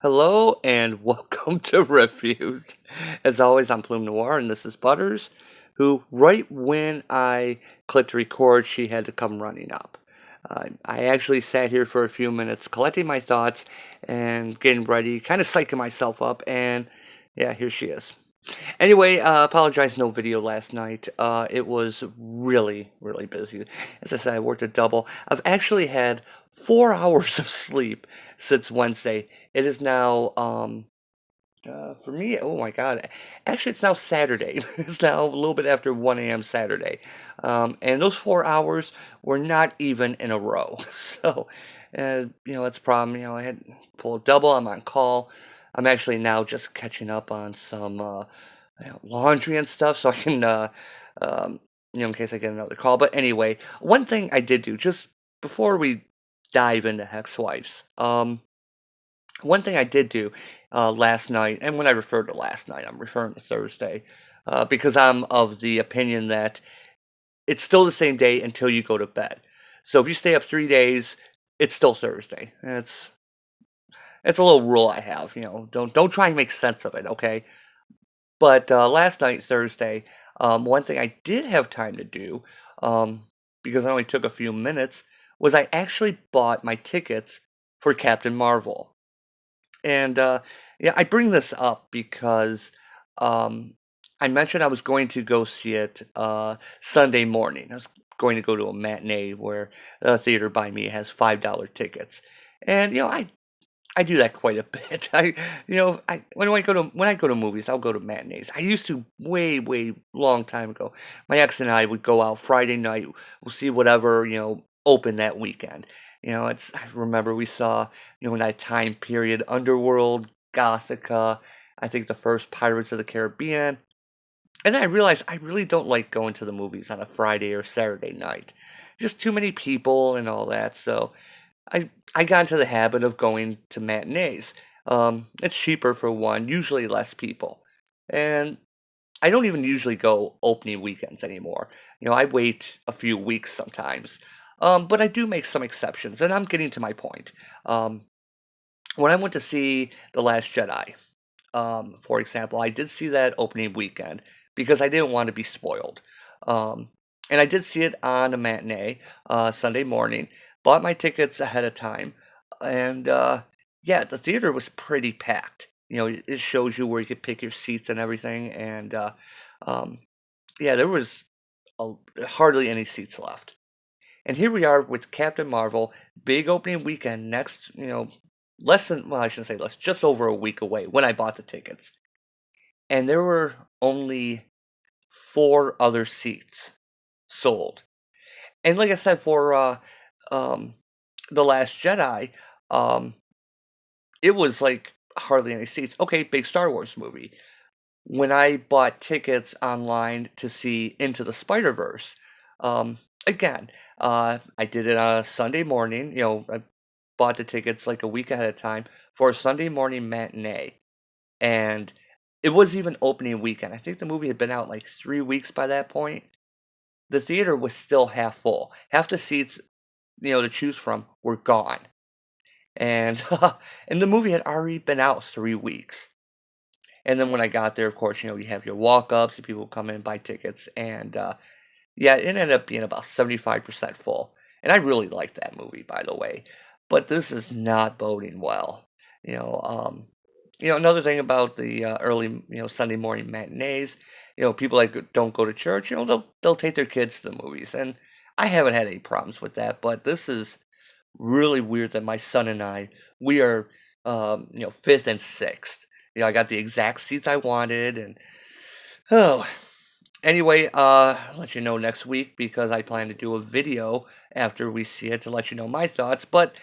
Hello and welcome to Reviews. As always, I'm Plume Noir and this is Butters, who right when I clicked record, she had to come running up. I actually sat here for a few minutes collecting my thoughts and getting ready, kind of psyching myself up, and yeah, here she is. Anyway, apologize, no video last night. It was really busy. As I said, I worked a double. I've actually had 4 hours of sleep since Wednesday. It is now, for me, oh my God. Actually, it's now Saturday. It's now a little bit after 1 a.m. Saturday. And those 4 hours were not even in a row. So, that's a problem. I had pulled a double. I'm on call. I'm actually now just catching up on some laundry and stuff so I can, um, in case I get another call. But anyway, one thing I did do just before we dive into Hex Wives, one thing I did do last night, and when I refer to last night, I'm referring to Thursday, because I'm of the opinion that it's still the same day until you go to bed. So if you stay up 3 days, it's still Thursday. And it's a little rule I have. Don't try and make sense of it, okay? But last night, Thursday, one thing I did have time to do, because I only took a few minutes, was I actually bought my tickets for Captain Marvel. And yeah, I bring this up because um, I mentioned I was going to go see it Sunday morning. I was going to go to a matinee where a theater by me has $5 tickets. And I do that quite a bit. When I go to movies, I'll go to matinees. I used to way long time ago. My ex and I would go out Friday night. We'll see whatever open that weekend. I remember we saw in that time period Underworld, Gothica. I think the first Pirates of the Caribbean. And then I realized I really don't like going to the movies on a Friday or Saturday night. Just too many people and all that. So I got into the habit of going to matinees. It's cheaper for one, usually less people. And I don't even usually go opening weekends anymore. I wait a few weeks sometimes. But I do make some exceptions, and I'm getting to my point. Um, when I went to see The Last Jedi, for example, I did see that opening weekend because I didn't want to be spoiled. Um, and I did see it on a matinee Sunday morning. Bought my tickets ahead of time, and yeah, the theater was pretty packed. It shows you where you could pick your seats and everything, and um, yeah, there was a, hardly any seats left. And here we are with Captain Marvel, big opening weekend next, less than, well, I shouldn't say less, just over a week away when I bought the tickets. And there were only four other seats sold. And like I said, for um, The Last Jedi, um, it was like hardly any seats. Okay, big Star Wars movie. When I bought tickets online to see Into the Spider-Verse, again, I did it on a Sunday morning. I bought the tickets like a week ahead of time for a Sunday morning matinee. And it was even opening weekend. I think the movie had been out like 3 weeks by that point. The theater was still half full. Half the seats, to choose from were gone. And and the movie had already been out 3 weeks. And then when I got there, of course, you have your walk-ups, and people come in and buy tickets, and yeah, it ended up being about 75% full. And I really liked that movie, by the way. But this is not boding well. You know, um, another thing about the early, Sunday morning matinees, people that don't go to church, they'll take their kids to the movies, and I haven't had any problems with that. But this is really weird that my son and we are, fifth and sixth. I got the exact seats I wanted, and oh, anyway, I'll let you know next week because I plan to do a video after we see it to let you know my thoughts. But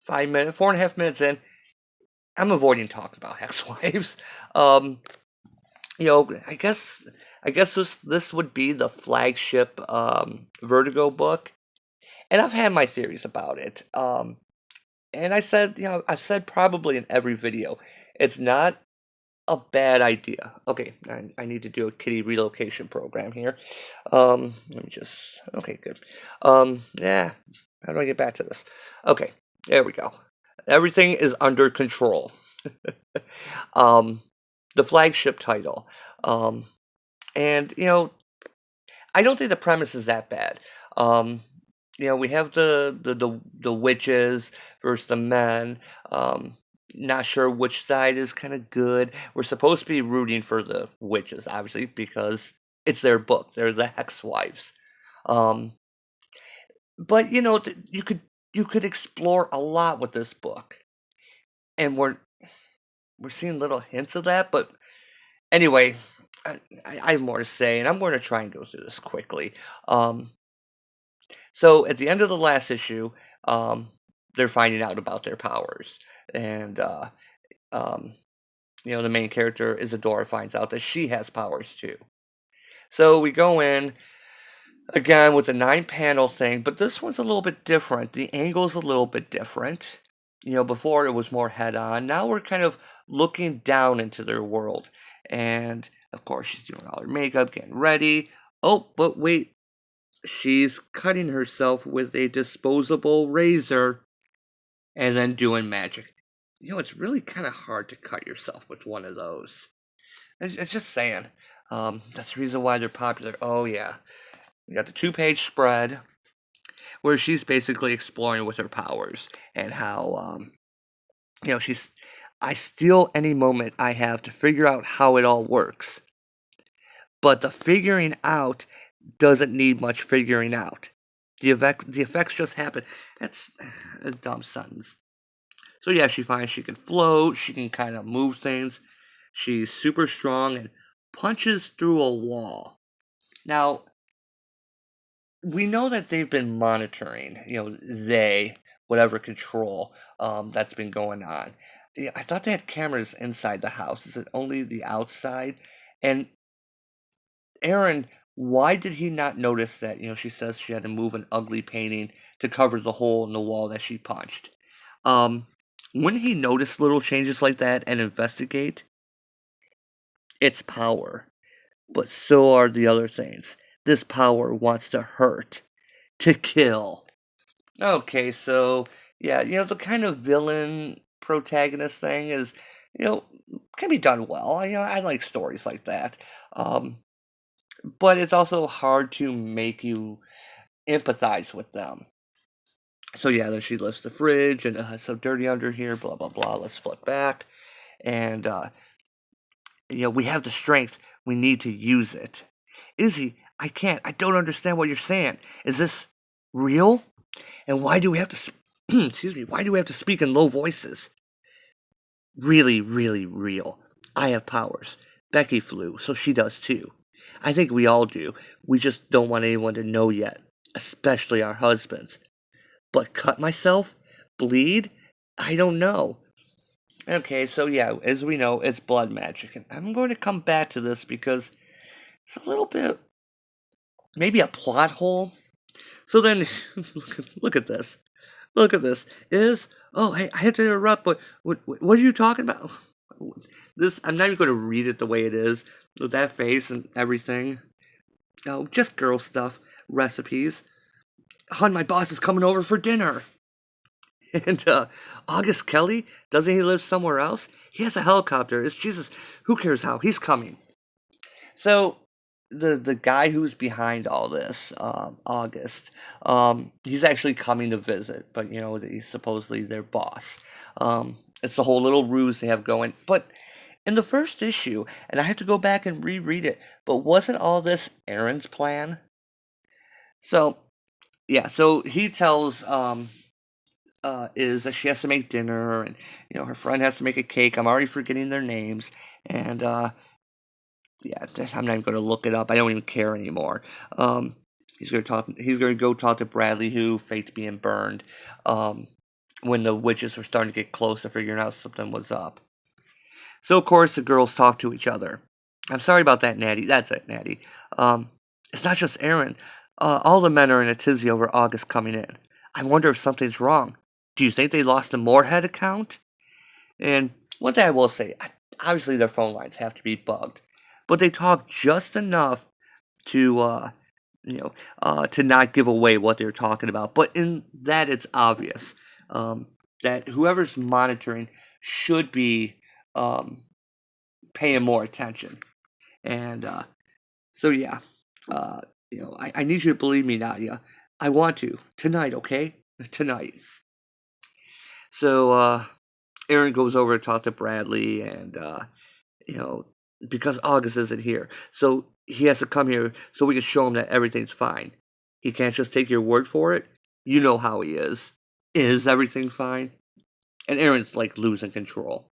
5 minutes, 4.5 minutes in, I'm avoiding talking about ex-wives. Um, I guess this would be the flagship Vertigo book, and I've had my theories about it. And I've said probably in every video, it's not a bad idea. Okay, I need to do a kitty relocation program here. Let me just. Okay, good. Yeah. How do I get back to this? Okay, there we go. Everything is under control. Um, the flagship title. Um, and I don't think the premise is that bad. Um, we have the witches versus the men. Um, Not sure which side is kind of good. We're supposed to be rooting for the witches, obviously, because it's their book. They're the hex wives. Um, but you could explore a lot with this book, and we're seeing little hints of that. But anyway, I have more to say, and I'm going to try and go through this quickly. Um, So at the end of the last issue, um, they're finding out about their powers, and um, the main character Isadora finds out that she has powers too. So we go in again with the 9 panel thing, but this one's a little bit different. The angle's a little bit different. Before it was more head on. Now we're kind of looking down into their world, and of course she's doing all her makeup, getting ready. Oh, but wait, she's cutting herself with a disposable razor and then doing magic. It's really kind of hard to cut yourself with one of those. It's just saying. That's the reason why they're popular. Oh, yeah. We got the 2-page spread where she's basically exploring with her powers and how, she's. I steal any moment I have to figure out how it all works. But the figuring out doesn't need much figuring out. The effects just happen. That's a dumb sentence. So yeah, she finds she can float, she can kind of move things. She's super strong and punches through a wall. Now, we know that they've been monitoring, whatever control that's been going on. Yeah, I thought they had cameras inside the house. Is it only the outside? And Aaron, why did he not notice that? She says she had to move an ugly painting to cover the hole in the wall that she punched. Um, when he notice little changes like that and investigate, it's power. But so are the other things. This power wants to hurt, to kill. Okay, so yeah, the kind of villain protagonist thing is, you know, can be done well. I like stories like that. Um, but it's also hard to make you empathize with them. So yeah, then she lifts the fridge and it's so dirty under here, blah blah blah. Let's flip back, and we have the strength. We need to use it. Izzy, I can't. I don't understand what you're saying. Is this real? And why do we have to? Excuse me. Why do we have to speak in low voices? Really, really real. I have powers. Becky flew, so she does too. I think we all do. We just don't want anyone to know yet, especially our husbands. But cut myself? Bleed? I don't know. Okay, so yeah, as we know, it's blood magic. And I'm going to come back to this because it's a little bit, maybe a plot hole. So then, look at this. Look at this. Oh, hey, I have to interrupt, but what are you talking about? This, I'm not even going to read it the way it is, with that face and everything. Oh, just girl stuff, recipes. Hun, my boss is coming over for dinner. And August Kelly, doesn't he live somewhere else? He has a helicopter. It's Jesus. Who cares how? He's coming. So the guy who's behind all this, August, he's actually coming to visit, but he's supposedly their boss. It's the whole little ruse they have going. But in the first issue, and I have to go back and reread it, but wasn't all this Aaron's plan? So yeah, so he tells is that she has to make dinner, and her friend has to make a cake. I'm already forgetting their names, and yeah, I'm not even going to look it up. I don't even care anymore. He's going to talk. He's going to go talk to Bradley, who faked being burned. When the witches were starting to get close to figuring out something was up. So of course the girls talk to each other. I'm sorry about that, Natty. That's it, Natty. It's not just Aaron. All the men are in a tizzy over August coming in. I wonder if something's wrong. Do you think they lost the Moorhead account? And one thing I will say, obviously their phone lines have to be bugged, but they talk just enough to, to not give away what they're talking about. But in that, it's obvious. that whoever's monitoring should be um, paying more attention. And so, yeah, uh, I need you to believe me, Nadia. I want to tonight, okay? Tonight. So, Aaron goes over to talk to Bradley, and you know, because August isn't here, so he has to come here so we can show him that everything's fine. He can't just take your word for it. You know how he is. Is everything fine? And Aaron's like losing control.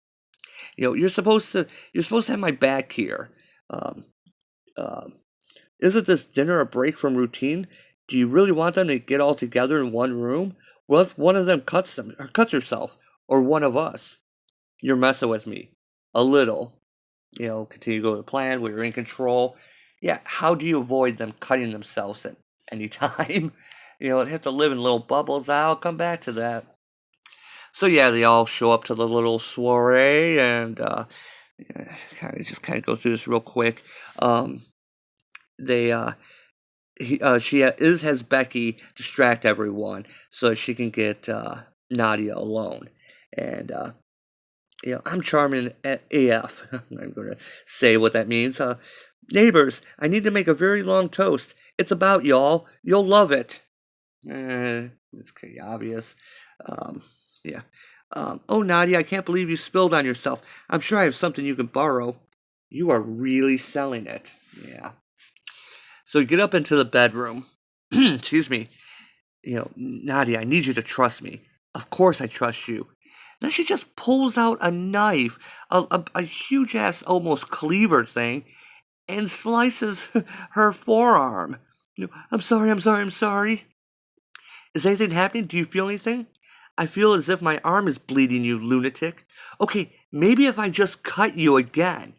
You're supposed to have my back here. Um, um, isn't this dinner a break from routine? Do you really want them to get all together in one room? Well, if one of them cuts them or cuts herself, or one of us, you're messing with me a little. Continue to go to the plan. We're in control. Yeah, how do you avoid them cutting themselves at any time? They have to live in little bubbles. I'll come back to that. So yeah, they all show up to the little soiree, and kind of go through this real quick. They she has Becky distract everyone so she can get Nadia alone, and I'm charming at AF. I'm going to say what that means. Neighbors, I need to make a very long toast. It's about y'all. You'll love it. It's pretty obvious. Um, yeah. Oh, Nadia, I can't believe you spilled on yourself. I'm sure I have something you can borrow. You are really selling it. Yeah. So get up into the bedroom. Excuse me. Nadia, I need you to trust me. Of course I trust you. Then she just pulls out a knife, a huge ass almost cleaver thing, and slices her forearm. I'm sorry, I'm sorry, I'm sorry. Is anything happening? Do you feel anything? I feel as if my arm is bleeding, you lunatic. Okay, maybe if I just cut you again.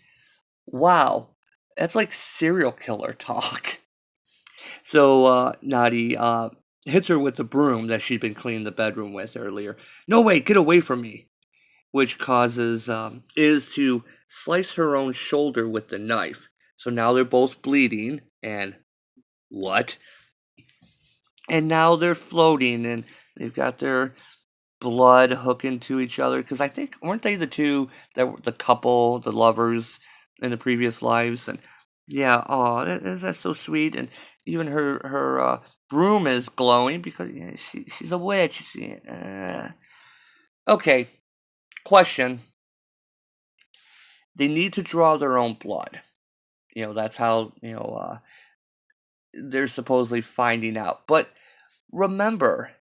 Wow, that's like serial killer talk. So Nadi hits her with the broom that she'd been cleaning the bedroom with earlier. No way, get away from me! Which causes Iz to slice her own shoulder with the knife. So now they're both bleeding, and what? And now they're floating, and they've got their blood hooking to each other. Because I think, weren't they the two that were the couple, the lovers in the previous lives? And yeah, oh, that's so sweet. And even her broom is glowing because she's a witch. You see. Okay, question. They need to draw their own blood. That's how they're supposedly finding out. But remember,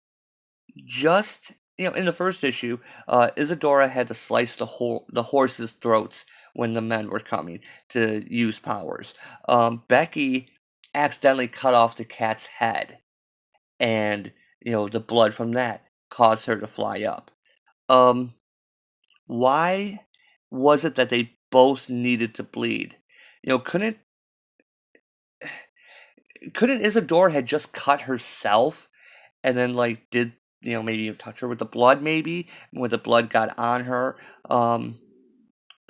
just in the first issue, Isadora had to slice the horses' throats when the men were coming to use powers. Becky accidentally cut off the cat's head, and the blood from that caused her to fly up. Um, why was it that they both needed to bleed? Couldn't Isadora had just cut herself and then like did maybe touch her with the blood, maybe when the blood got on her.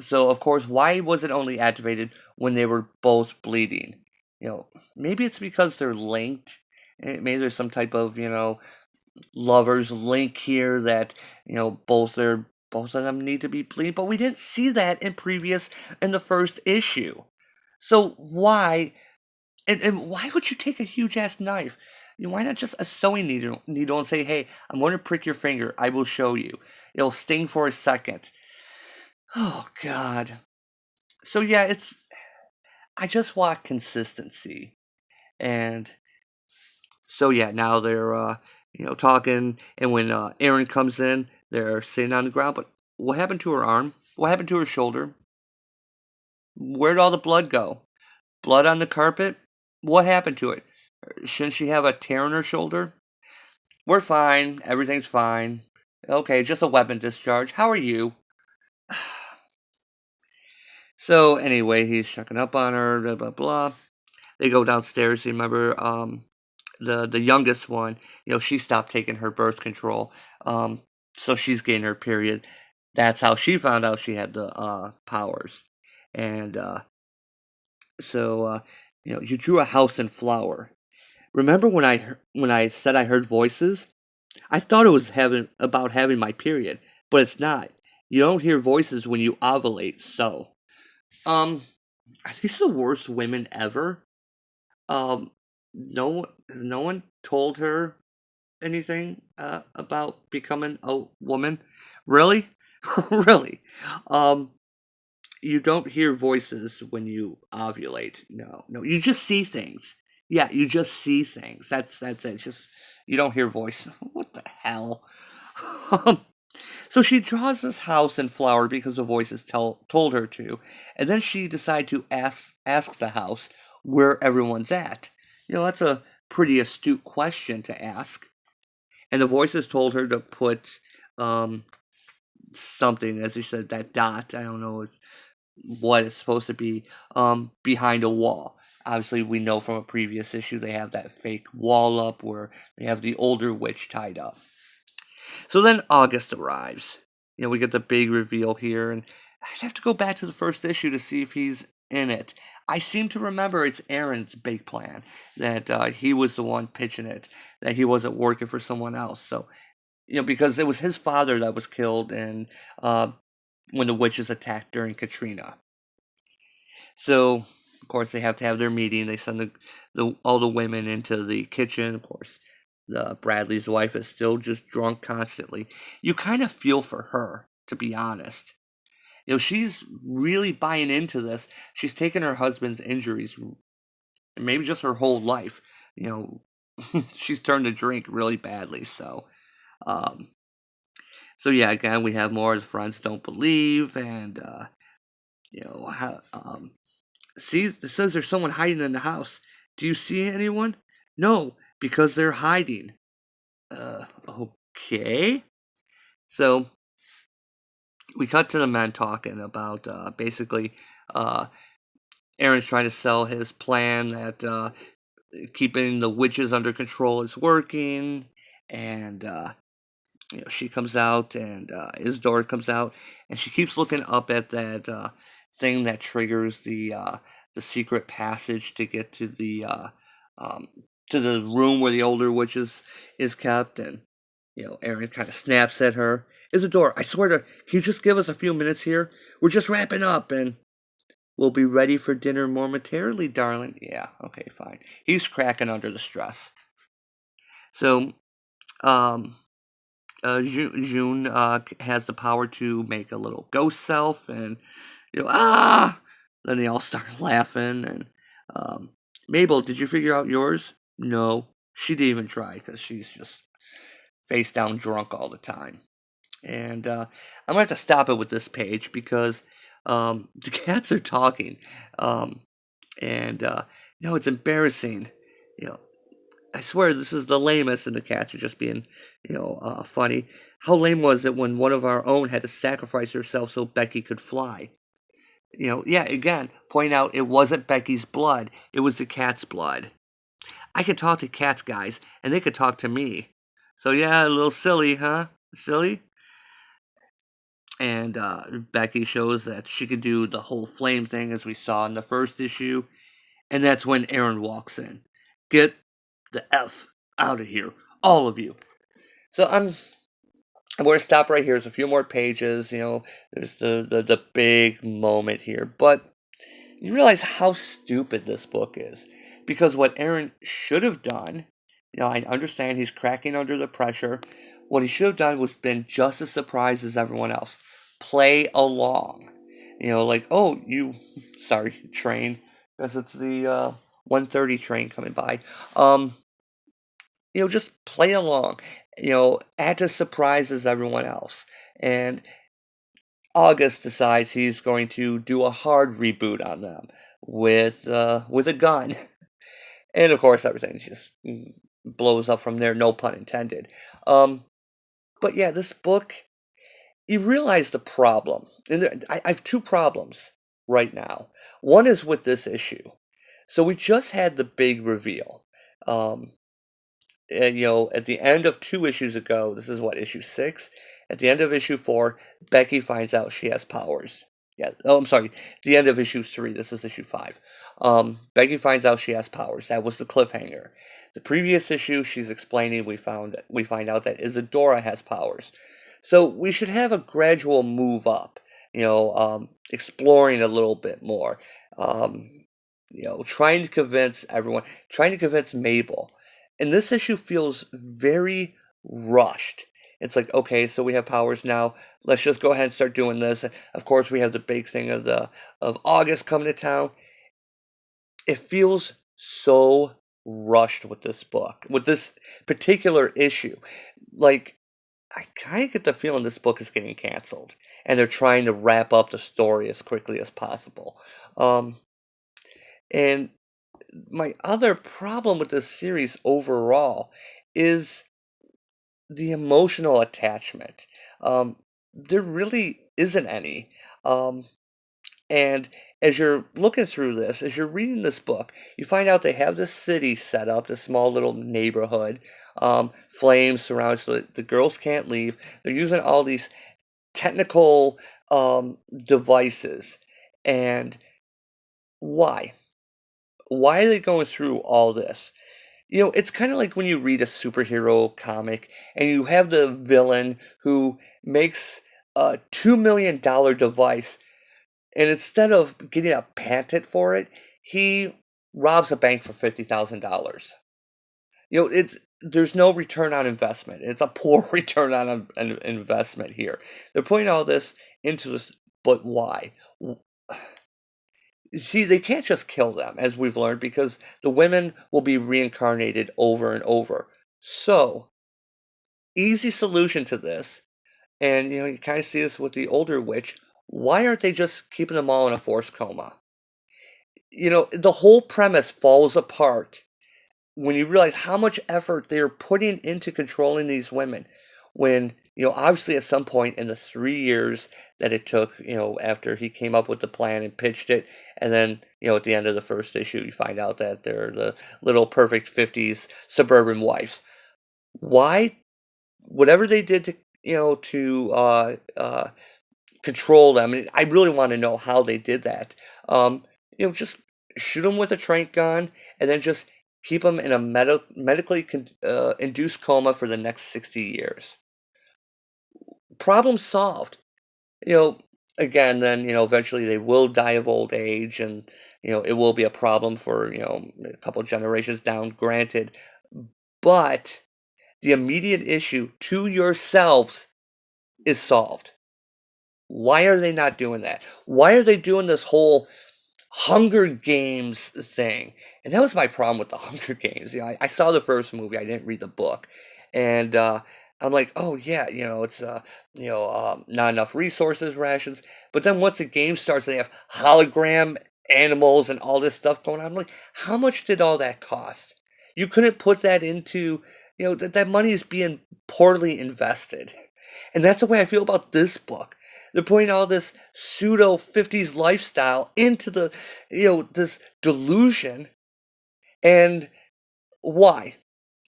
So of course, why was it only activated when they were both bleeding? Maybe it's because they're linked. Maybe there's some type of lovers link here that both of them need to be bleeding, but we didn't see that in the first issue. So why? And why would you take a huge ass knife? Why not just a sewing needle and say, "Hey, I'm going to prick your finger. I will show you. It'll sting for a second." Oh God. So yeah, I just want consistency, and so yeah, now they're talking, and when Aaron comes in, they're sitting on the ground. But what happened to her arm? What happened to her shoulder? Where'd all the blood go? Blood on the carpet? What happened to it? Shouldn't she have a tear in her shoulder? We're fine. Everything's fine. Okay, just a weapon discharge. How are you? So anyway, he's checking up on her. Blah blah blah. They go downstairs. You remember, the youngest one. She stopped taking her birth control. So she's getting her period. That's how she found out she had the powers. And so you drew a house in flour. Remember when I said I heard voices? I thought it was having my period, but it's not. You don't hear voices when you ovulate, so. Um, are these the worst women ever? Um, has no one told her anything about becoming a woman? Really? Really? Um, you don't hear voices when you ovulate. No, no, you just see things. Yeah, you just see things. That's it. Just you don't hear voice. What the hell? Um, so she draws this house and flower because the voices told her to, and then she decided to ask the house where everyone's at. That's a pretty astute question to ask. And the voices told her to put um, something, as you said, that dot. I don't know what it's supposed to be, behind a wall. Obviously, we know from a previous issue they have that fake wall up where they have the older witch tied up. So then August arrives. We get the big reveal here, and I have to go back to the first issue to see if he's in it. I seem to remember it's Aaron's big plan, that he was the one pitching it, that he wasn't working for someone else. So, because it was his father that was killed and when the witches attacked during Katrina. So, of course, they have to have their meeting. They send all the women into the kitchen. Of course, the Bradley's wife is still just drunk constantly. You kind of feel for her, to be honest. She's really buying into this. She's taken her husband's injuries, and maybe just her whole life. You know, she's turned to drink really badly. Um, so yeah, again, we have more of the friends don't believe, and how see, it says there's someone hiding in the house. Do you see anyone? No, because they're hiding. Okay. So we cut to the men talking about basically uh, Aaron's trying to sell his plan that keeping the witches under control is working, and she comes out, and Isidore comes out, and she keeps looking up at that thing that triggers the secret passage to get um, to the room where the older witches is kept, and Aaron kind of snaps at her. Isidore, I swear to, can you just give us a few minutes here? We're just wrapping up, and we'll be ready for dinner momentarily, darling. Yeah, okay, fine. He's cracking under the stress. So, um, June has the power to make a little ghost self, and ah. Then they all start laughing, and um, Mabel, did you figure out yours? No, she didn't even try because she's just face down drunk all the time. And I'm gonna have to stop it with this page because the cats are talking, um, and it's embarrassing. You know, I swear this is the lamest, and the cats are just being, funny. How lame was it when one of our own had to sacrifice herself so Becky could fly? Yeah, again, point out it wasn't Becky's blood, it was the cat's blood. I could talk to cats, guys, and they could talk to me. So yeah, a little silly, huh? Silly? And Becky shows that she could do the whole flame thing as we saw in the first issue, and that's when Aaron walks in. Get the F out of here, all of you. So I'm going to stop right here. There's a few more pages. There's the big moment here, but you realize how stupid this book is, because what Aaron should have done, I understand he's cracking under the pressure. What he should have done was been just as surprised as everyone else. Play along. Like, oh, sorry, train, because it's the 1:30 train coming by. Just play along. Act as surprised as everyone else. And August decides he's going to do a hard reboot on them with a gun, and of course everything just blows up from there. No pun intended. But yeah, this book, you realize the problem, and I have two problems right now. One is with this issue. So we just had the big reveal. Um, and, at the end of 2 issues ago, this is what, issue 6? At the end of issue 4, Becky finds out she has powers. Yeah. Oh, I'm sorry. The end of issue 3. This is issue 5. Becky finds out she has powers. That was the cliffhanger. The previous issue, she's explaining. We find out that Isadora has powers. So we should have a gradual move up. Exploring a little bit more. Um, trying to convince everyone, trying to convince Mabel. And this issue feels very rushed. It's like, okay, so we have powers now. Let's just go ahead and start doing this. Of course, we have the big thing of August coming to town. It feels so rushed with this book, with this particular issue. Like, I kind of get the feeling this book is getting canceled, and they're trying to wrap up the story as quickly as possible. Um, and my other problem with this series overall is the emotional attachment. Um, there really isn't any. Um, and as you're looking through this, as you're reading this book, you find out they have this city set up, this small little neighborhood. Flames surround so that the girls can't leave. They're using all these technical devices. And why? Why are they going through all this? It's kind of like when you read a superhero comic and you have the villain who makes a $2 million device, and instead of getting a patent for it, he robs a bank for $50,000. There's no return on investment. It's a poor return on an investment here. They're putting all this into this, but why? See, they can't just kill them, as we've learned, because the women will be reincarnated over and over. So, easy solution to this, and you kind of see this with the older witch. Why aren't they just keeping them all in a forced coma? The whole premise falls apart when you realize how much effort they're putting into controlling these women. When, obviously at some point in the 3 years that it took, after he came up with the plan and pitched it, and then, at the end of the first issue, you find out that they're the little perfect 50s suburban wives. Why? Whatever they did to, control them, I really want to know how they did that. Just shoot them with a trank gun and then just keep them in a medically induced coma for the next 60 years. Problem solved. You know, Again, then, eventually they will die of old age, and, it will be a problem for, a couple generations down, granted. But the immediate issue to yourselves is solved. Why are they not doing that? Why are they doing this whole Hunger Games thing? And that was my problem with the Hunger Games. I saw the first movie. I didn't read the book, and I'm like, oh yeah, it's not enough resources, rations. But then once the game starts, they have hologram animals and all this stuff going on. I'm like, how much did all that cost? You couldn't put that into, that money is being poorly invested. And that's the way I feel about this book. They're putting all this pseudo 50s lifestyle into this delusion. And why?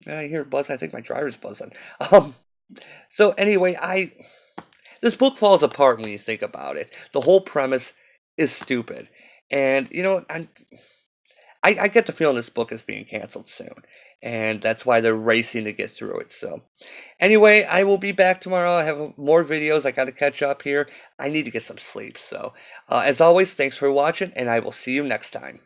I hear a buzz. I think my driver's buzzing. Um, so anyway, this book falls apart when you think about it. The whole premise is stupid. And I get the feeling this book is being canceled soon. And that's why they're racing to get through it. So anyway, I will be back tomorrow. I have more videos. I got to catch up here. I need to get some sleep. So as always, thanks for watching, and I will see you next time.